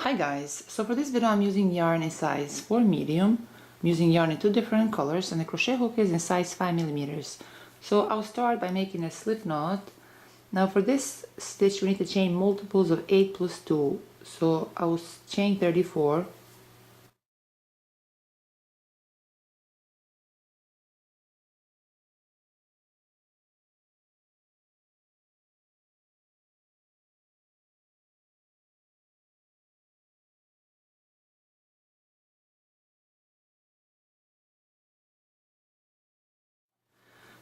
Hi guys, so for this video I'm using yarn in size 4 medium. I'm using yarn in two different colors and the crochet hook is in size 5 millimeters. So I'll start by making a slip knot. Now for this stitch we need to chain multiples of 8 plus 2. So I'll chain 34.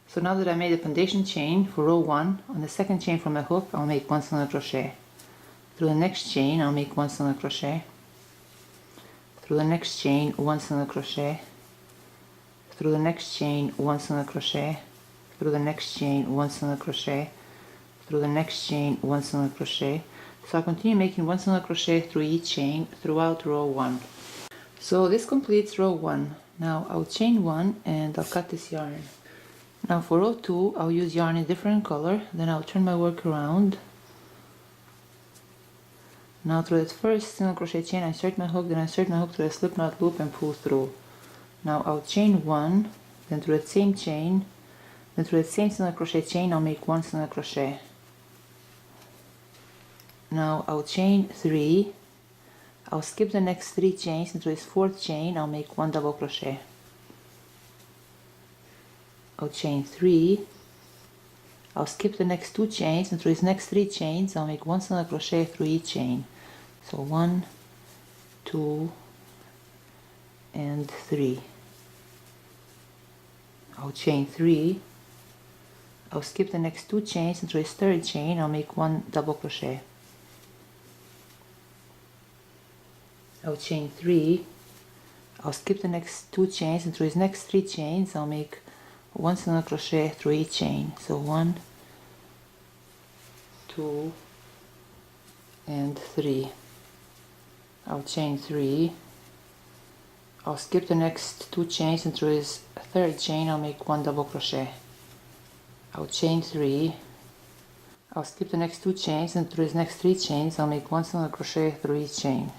So now that I made a foundation chain for row 1, on the second chain from the hook I'll make 1 single crochet. Through the next chain I'll make 1 single crochet. Through the next chain 1 single crochet. Through the next chain 1 single crochet. Through the next chain 1 single crochet. Through the next chain 1 single crochet. So I'll continue making 1 single crochet through each chain throughout row 1. So this completes row 1. Now I'll chain 1 and I'll cut this yarn. Now for row 2 I'll use yarn in different color, then I'll turn my work around. Now through that first single crochet chain I insert my hook, then I insert my hook through a slip knot loop and pull through. Now I'll chain 1, then through that same chain, then through that same single crochet chain I'll make 1 single crochet. Now I'll chain 3, I'll skip the next 3 chains, and through this 4th chain I'll make 1 double crochet. I'll chain 3, I'll skip the next 2 chains, and through these next 3 chains I'll make 1 single crochet through each chain. So 1, 2, and 3. I'll chain 3, I'll skip the next 2 chains, and through this 3rd chain I'll make 1 double crochet. I'll chain 3, I'll skip the next 2 chains, and through these next 3 chains I'll make 1 single crochet through each chain. So 1, 2, and 3. I'll chain 3, I'll skip the next 2 chains, and through this 3rd chain I'll make 1 double crochet. I'll chain 3, I'll skip the next 2 chains, and through these next 3 chains I'll make 1 single crochet through each chain.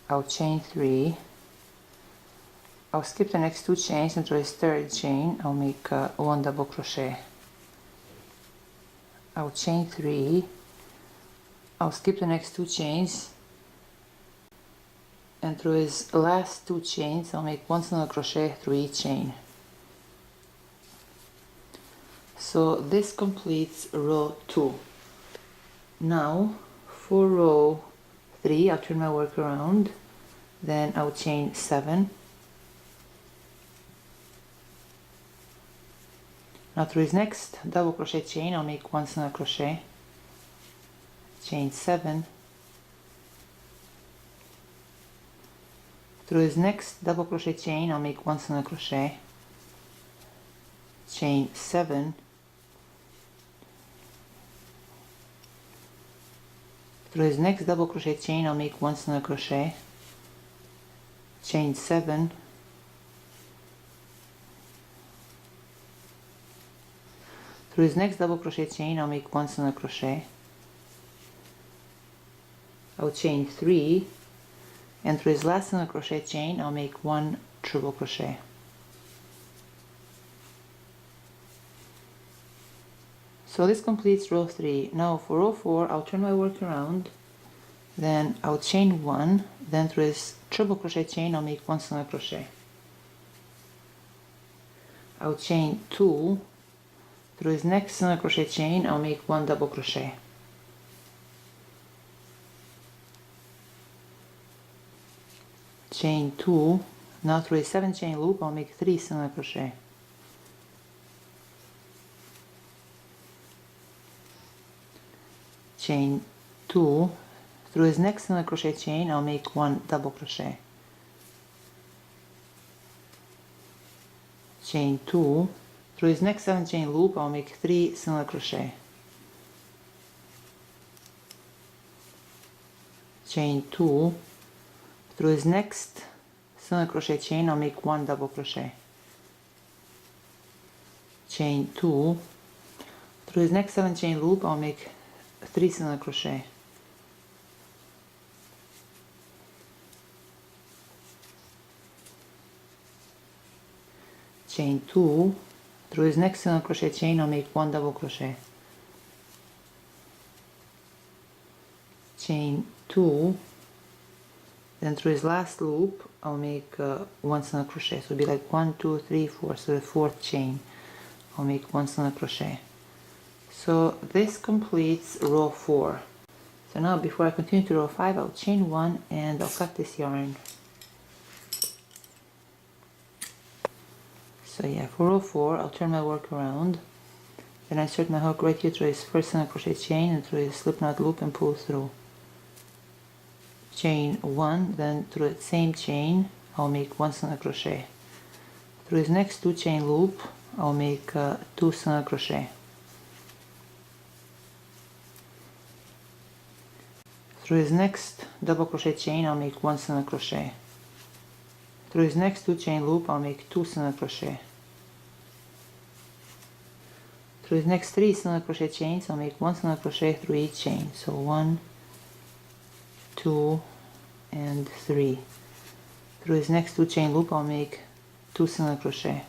I'll chain 3, I'll skip the next 2 chains, and through this 3rd chain I'll make 1 double crochet. I'll chain 3, I'll skip the next 2 chains, and through his last 2 chains I'll make 1 single crochet through each chain. So this completes row 2. Now for row 3 I'll turn my work around, then I'll chain 7. Now through his next double crochet chain I'll make 1 single crochet, chain 7. Through his next double crochet chain I'll make 1 single crochet, chain 7. Through his next double crochet chain I'll make 1 single crochet, chain 7. Through his next double crochet chain I'll make 1 single crochet. I'll chain 3, and through his last single crochet chain I'll make 1 triple crochet. So this completes row 3. Now for row 4 I'll turn my work around, then I'll chain 1, then through this triple crochet chain I'll make 1 single crochet. I'll chain 2, through his next single crochet chain I'll make 1 double crochet. Chain 2, now through a 7 chain loop I'll make 3 single crochet. Chain 2, through his next single crochet chain I'll make 1 double crochet. Chain 2, through his next 7 chain loop I'll make 3 single crochet. Chain 2, through his next single crochet chain I'll make 1 double crochet. Chain 2, Through this next 7 chain loop I'll make 3 single crochet, chain 2. Through this next single crochet chain I'll make 1 double crochet, chain 2, then through this last loop I'll make 1 single crochet, so it'll be like 1 2 3 4, so the 4th chain I'll make 1 single crochet. So this completes row 4. So now before I continue to row 5 I'll chain 1 and I'll cut this yarn. So yeah, for row 4 I'll turn my work around, then I insert my hook right here through this first single crochet chain and through this slip knot loop and pull through. Chain 1, then through the same chain I'll make 1 single crochet. Through this next 2 chain loop I'll make 2 single crochet. Through this next double crochet chain I'll make 1 single crochet. Through this next 2 chain loop I'll make 2 single crochet. Through this next 3 single crochet chains I'll make 1 single crochet through each chain. So 1, 2, and 3. Through this next 2 chain loop I'll make 2 single crochet.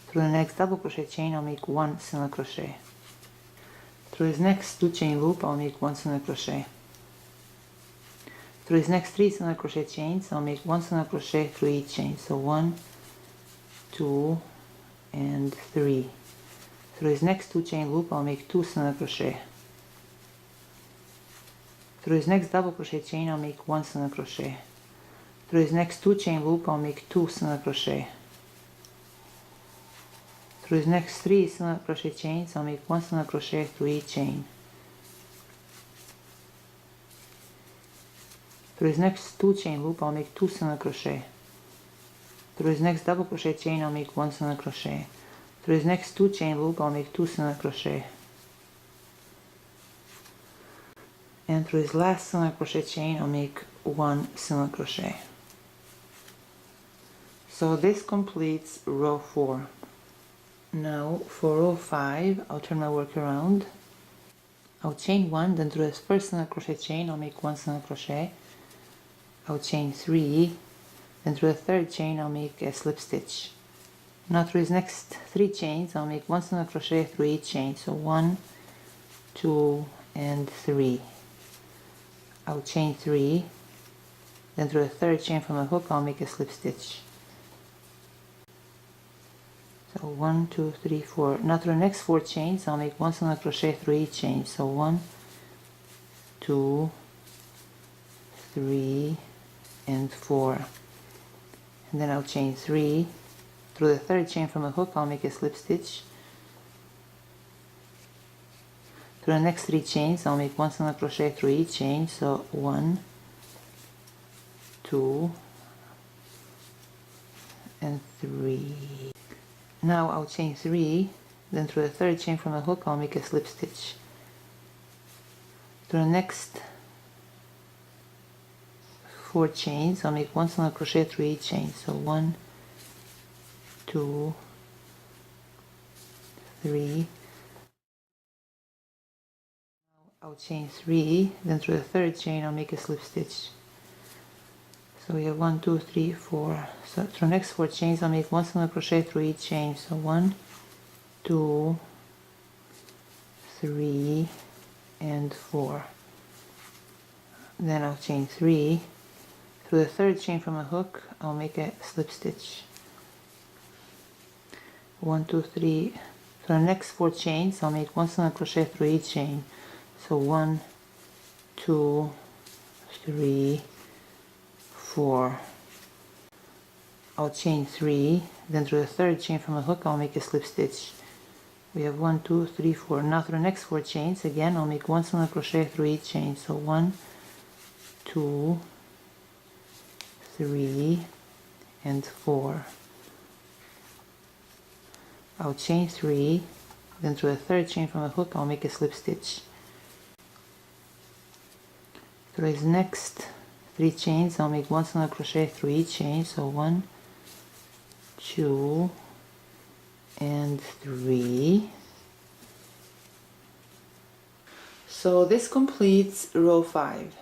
Through the next double crochet chain I'll make 1 single crochet. Through this next 2 chain loop I'll make 1 single crochet. Through this next 3 single crochet chains I'll make 1 single crochet through each chain. So 1, 2, and 3. Through this next 2 chain loop I'll make 2 single crochet. Through this next double crochet chain I'll make 1 single crochet. Through this next 2 chain loop I'll make 2 single crochet. Through this next 3 single crochet chains I'll make 1 single crochet through each chain. Through this next 2 chain loop I'll make 2 single crochet. Through this next double crochet chain I'll make 1 single crochet. Through this next 2 chain loop I'll make 2 single crochet. And through this last single crochet chain I'll make 1 single crochet. So this completes row 4. Now for row 5 I'll turn my work around. I'll chain 1, then through this first single crochet chain I'll make 1 single crochet. I'll chain 3, then through the third chain I'll make a slip stitch. Now through these next 3 chains I'll make 1 single crochet through each chain. So 1, 2, and 3. I'll chain 3, then through the third chain from the hook I'll make a slip stitch. So 1, 2, 3, 4. Now through the next 4 chains I'll make 1 single crochet through each chain. So 1, 2, 3, and 4. And then I'll chain 3. Through the third chain from the hook I'll make a slip stitch. Through the next 3 chains I'll make 1 single crochet through each chain. So 1, 2, and 3. Now I'll chain 3, then through the third chain from the hook I'll make a slip stitch. Through the next 4 chains I'll make 1 single crochet through each chain. So 1, 2, 3. I'll chain 3, then through the third chain I'll make a slip stitch. So we have 1, 2, 3, 4. So through the next 4 chains I'll make 1 single crochet through each chain. So 1, 2, 3, and 4. Then I'll chain 3. Through the third chain from a hook I'll make a slip stitch. 1, 2, 3. For the next 4 chains I'll make 1 single crochet through each chain. So 1, 2, 3, 4. I'll chain 3, then through the third chain from a hook I'll make a slip stitch. We have 1, 2, 3, 4. Now through the next 4 chains again I'll make 1 single crochet through each chain. So 1, 2, 3, and 4. I'll chain 3, then through the third chain from a hook I'll make a slip stitch. Through these next 3 chains I'll make 1 single crochet through each chain. So 1, 2, and 3. So this completes row 5.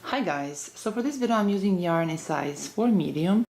Hi guys, so for this video I'm using yarn in size 4 medium.